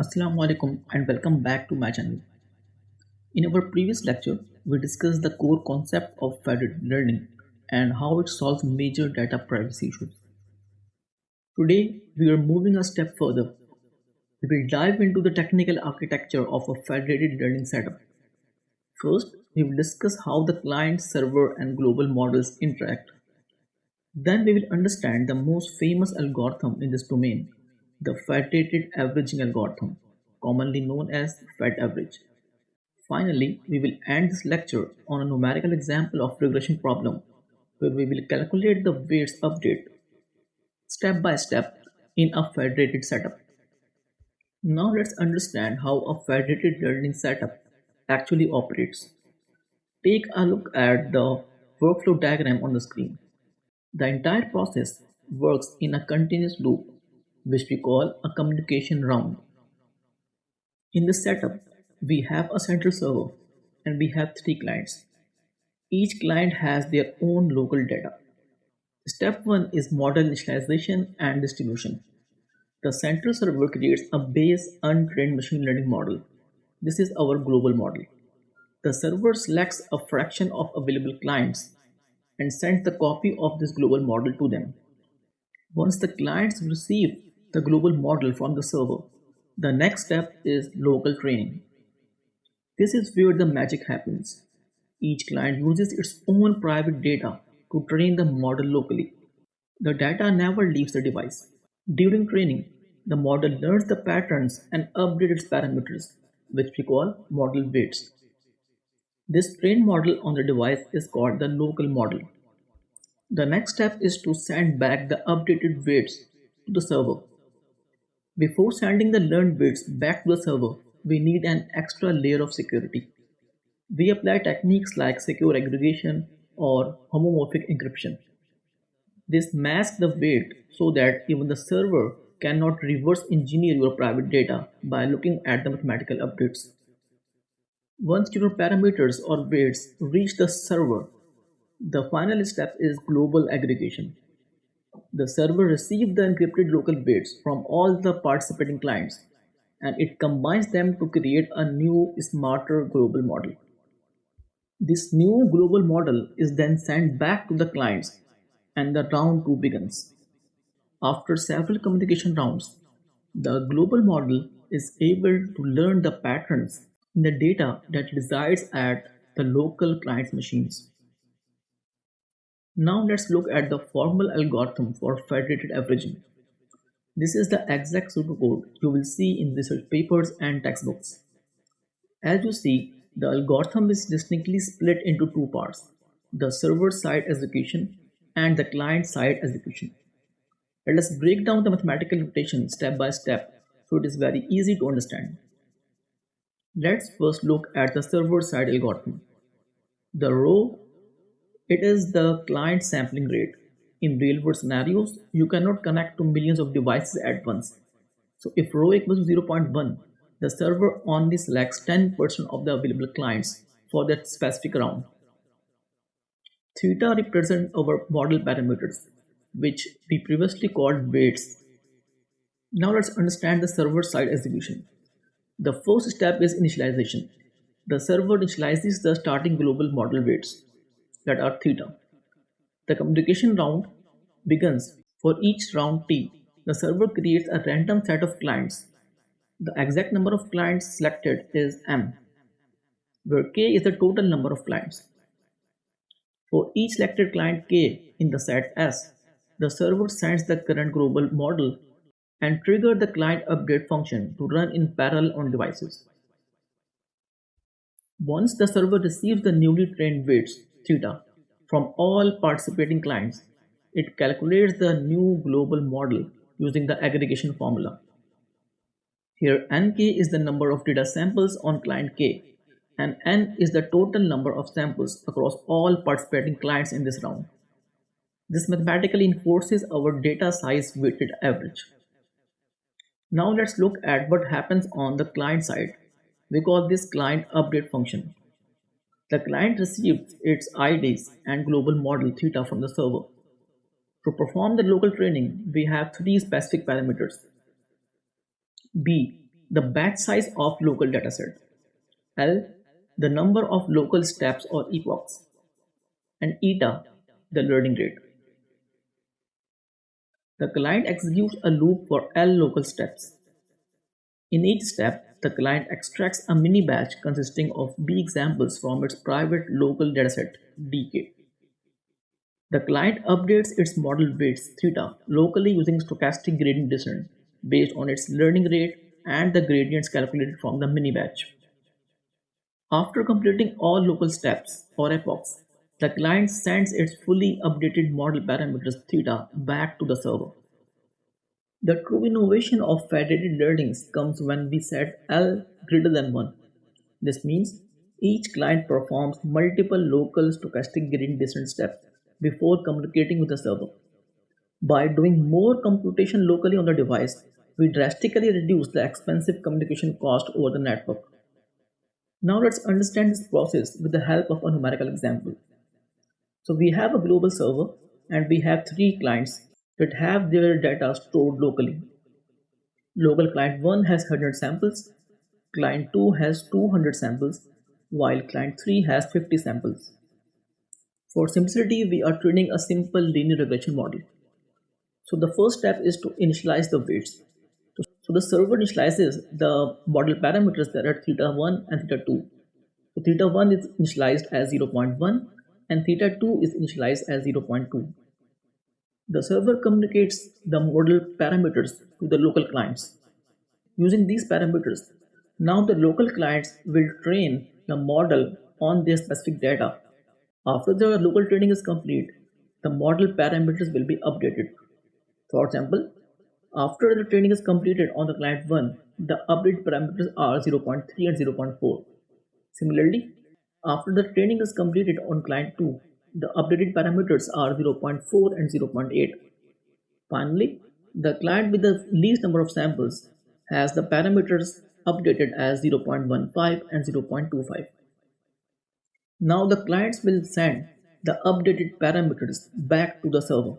Assalamu alaikum and welcome back to my channel. In our previous lecture, we discussed the core concept of federated learning and how it solves major data privacy issues. Today, we are moving a step further. We will dive into the technical architecture of a federated learning setup. First, we will discuss how the client, server, and global models interact. Then we will understand the most famous algorithm in this domain, the Federated Averaging algorithm, commonly known as FedAvg. Finally, we will end this lecture on a numerical example of regression problem where we will calculate the weights update step by step in a federated setup. Now let's understand how a federated learning setup actually operates. Take a look at the workflow diagram on the screen. The entire process works in a continuous loop, which we call a communication round. In this setup, we have a central server and we have three clients. Each client has their own local data. Step 1 is model initialization and distribution. The central server creates a base untrained machine learning model. This is our global model. The server selects a fraction of available clients and sends the copy of this global model to them. Once the clients receive the global model from the server, the next step is local training. This is where the magic happens. Each client uses its own private data to train the model locally. The data never leaves the device. During training, the model learns the patterns and updates its parameters, which we call model weights. This trained model on the device is called the local model. The next step is to send back the updated weights to the server. Before sending the learned weights back to the server, we need an extra layer of security. We apply techniques like secure aggregation or homomorphic encryption. This masks the weight so that even the server cannot reverse engineer your private data by looking at the mathematical updates. Once your parameters or weights reach the server, the final step is global aggregation. The server receives the encrypted local weights from all the participating clients and it combines them to create a new, smarter global model. This new global model is then sent back to the clients and the round 2 begins. After several communication rounds, the global model is able to learn the patterns in the data that resides at the local client's machines. Now let's look at the formal algorithm for federated averaging. This is the exact pseudocode you will see in research papers and textbooks. As you see, the algorithm is distinctly split into two parts, the server-side execution and the client-side execution. Let us break down the mathematical notation step by step so it is very easy to understand. Let's first look at the server-side algorithm. The rho, it is the client sampling rate. In real-world scenarios, you cannot connect to millions of devices at once. So if rho equals 0.1, the server only selects 10% of the available clients for that specific round. Theta represents our model parameters, which we previously called weights. Now let's understand the server-side execution. The first step is initialization. The server initializes the starting global model weights, that are theta. The communication round begins. For each round T, the server creates a random set of clients. The exact number of clients selected is M, where K is the total number of clients. For each selected client K in the set S, the server sends the current global model and trigger the client update function to run in parallel on devices. Once the server receives the newly trained weights theta from all participating clients, it calculates the new global model using the aggregation formula. Here nk is the number of data samples on client k and n is the total number of samples across all participating clients in this round. This mathematically enforces our data size weighted average. Now let's look at what happens on the client side. We call this client update function. The client receives its IDs and global model theta from the server. To perform the local training, we have three specific parameters. B. the batch size of local dataset, L, the number of local steps or epochs, and eta, the learning rate. The client executes a loop for L local steps. In each step, the client extracts a mini batch consisting of B examples from its private local dataset, dk. The client updates its model weights theta locally using stochastic gradient descent based on its learning rate and the gradients calculated from the mini batch. After completing all local steps or epochs, the client sends its fully updated model parameters theta back to the server. The true innovation of federated learnings comes when we set L greater than 1. This means each client performs multiple local stochastic gradient descent steps before communicating with the server. By doing more computation locally on the device, we drastically reduce the expensive communication cost over the network. Now let's understand this process with the help of a numerical example. So we have a global server and we have 3 clients that have their data stored locally. Local client 1 has 100 samples, client 2 has 200 samples, while client 3 has 50 samples. For simplicity, we are training a simple linear regression model. So the first step is to initialize the weights. So the server initializes the model parameters that are theta 1 and theta 2. So theta 1 is initialized as 0.1 and theta 2 is initialized as 0.2. The server communicates the model parameters to the local clients. Using these parameters, now the local clients will train the model on their specific data. After the local training is complete, the model parameters will be updated. For example, after the training is completed on the client 1, the updated parameters are 0.3 and 0.4. Similarly, after the training is completed on client 2, the updated parameters are 0.4 and 0.8. Finally, the client with the least number of samples has the parameters updated as 0.15 and 0.25. Now the clients will send the updated parameters back to the server.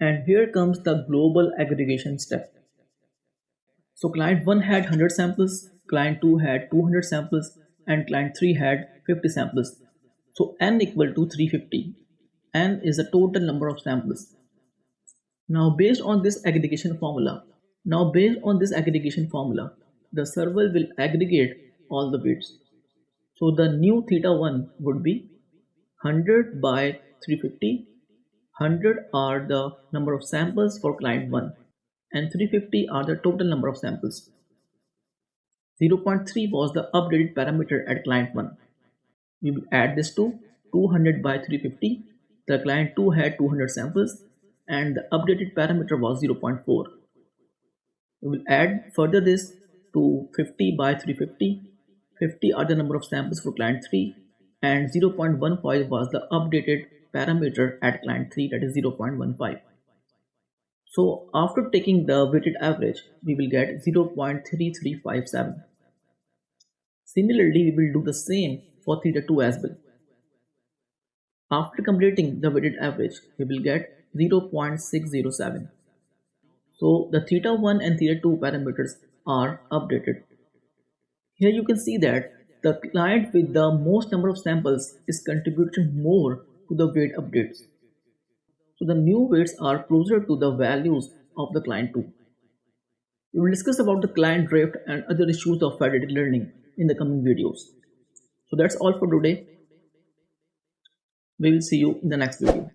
And here comes the global aggregation step. So client 1 had 100 samples, client 2 had 200 samples, and client 3 had 50 samples. So n equal to 350. N is the total number of samples. Now based on this aggregation formula, the server will aggregate all the weights. So the new theta 1 would be 100 by 350. 100 are the number of samples for client 1 and 350 are the total number of samples. 0.3 was the updated parameter at client 1. We will add this to 200 by 350. The client 2 had 200 samples and the updated parameter was 0.4. We will add further this to 50 by 350. 50 are the number of samples for client 3 and 0.15 was the updated parameter at client 3, that is 0.15. So after taking the weighted average, we will get 0.3357. Similarly, we will do the same for theta 2 as well. After completing the weighted average, we will get 0.607. So the theta 1 and theta 2 parameters are updated. Here you can see that the client with the most number of samples is contributing more to the weight updates. So the new weights are closer to the values of the client 2. We will discuss about the client drift and other issues of federated learning in the coming videos. So that's all for today. We will see you in the next video.